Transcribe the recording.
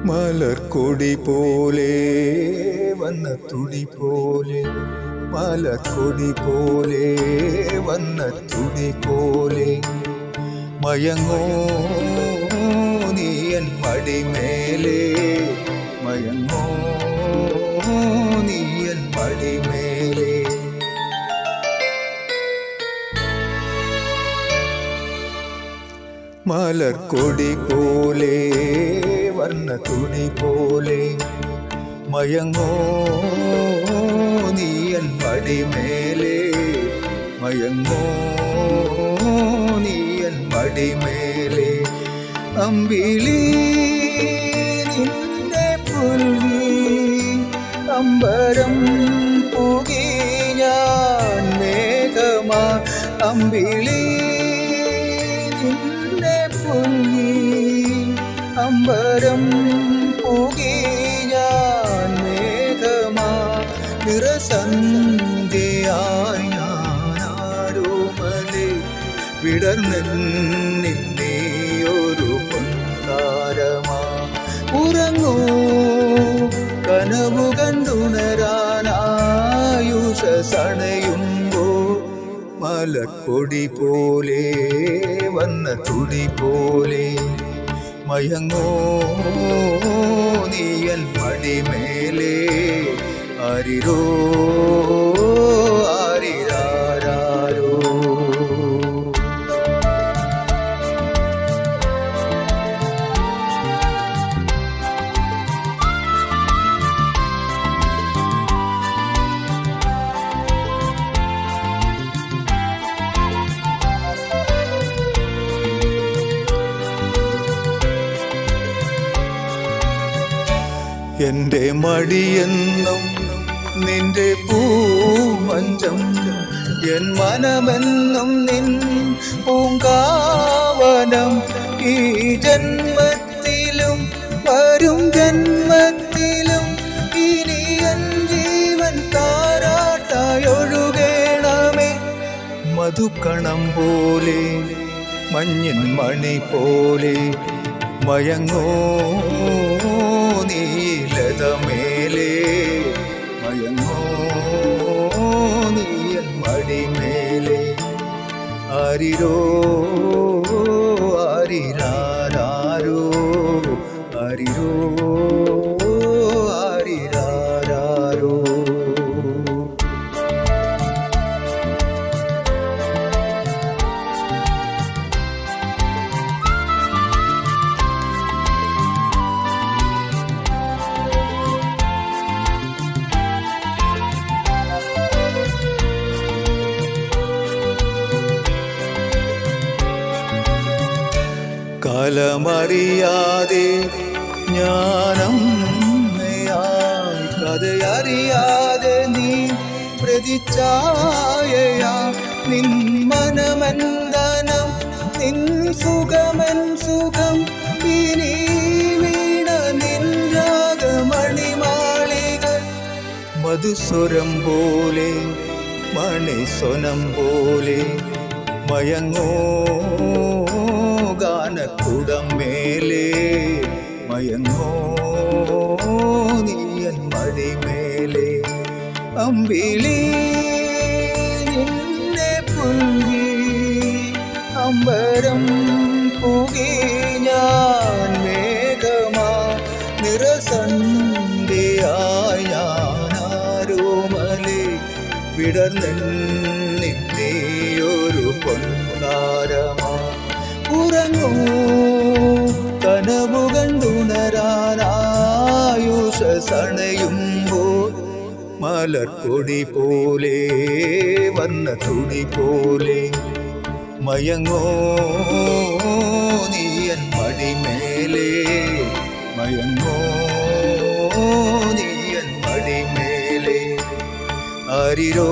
മലർക്കൊടി പോലെ വന്ന തുടി പോലെ, മലർക്കൊടി പോലെ വന്ന തുടി പോലെ, മയങ്ങോ നീയൻ മടിമേലേ, മയങ്ങോ നീയൻ മടിമേലേ. മലർക്കൊടി പോലെ വർണ്ണ തുടി പോലെ, മയങ്ങോ നീയൻ മടിമേലേ, മയങ്ങോ നീയൻ മടിമേലേ. അമ്പിളി നിന്റെ പുൽകി അമ്പരം പുകി ഞാൻ മേഘമാ, അമ്പിളി നിന്റെ പുൽകി അമ്പരം പുകി ഞാൻ മേഘമാ. നിറസന്ധ്യയായി ഞാനാരോമലേ വിടർന്നെന്നിൽ നീയൊരു പൊൻതാരമാ. ഉറങ്ങൂ കനവു കണ്ടുണരാനായുഷണയുമ്പോൾ, മലർക്കൊടി പോലെ വന്ന തുടി പോലെ, മയങ്ങോ നീയൻ മടിമേലേ. ആരിരോ ആരിരാരോ. എൻ്റെ മടിയെന്നും നിന്റെ പൂമഞ്ചം, എൻ മനമെന്നും നിൻ പൂങ്കാവനം. ഈ ജന്മത്തിലും വരും ജന്മത്തിലും ഇനി എൻ ജീവൻ താരാട്ടായൊഴുകേണമേ. മധുകണം പോലെ മഞ്ഞിൻ മണി പോലെ, മയങ്ങോ നീലതമേലേ, മയങ്ങോ നീയൻ മടിമേലേ. ആരിരോ ആരിരാരോ, ആരിരോ ആരിരാരോ. കാലമറിയാതെ ഞാനമ്മയായി, കഥയറിയാതെ നീ പ്രതിച്ഛായയാ. നിൻ മനമെന്തനം നിൻ സുഖമൻ സുഖം, ഇനി വീണ നിൻ രാഗമണിമാളിക. മധുസ്വരം പോലെ മണിസ്വനം പോലെ, മയങ്ങോ ഗാനക്കുടമേലേ, മയങ്ങോ നീയൻ മടിമേലേ. അമ്പിളി നിന്നെ പുൽകി അമ്പരം പുകി ഞാൻ മേഘമാ. നിറസന്ധ്യയായി ഞാനാരോമലേ വിടർന്നെന്നിൽ നീയൊരു പൊൻതാരമാ. ഉറങ്ങൂ കനവു കണ്ടുണരാനായുഷണയുമ്പോൾ, മലർക്കൊടി പോലെ വന്ന തുടി പോലെ, മയങ്ങോ നീയൻ മടിമേലേ, മയങ്ങോ നീയൻ മടിമേലേ. ആരിരോ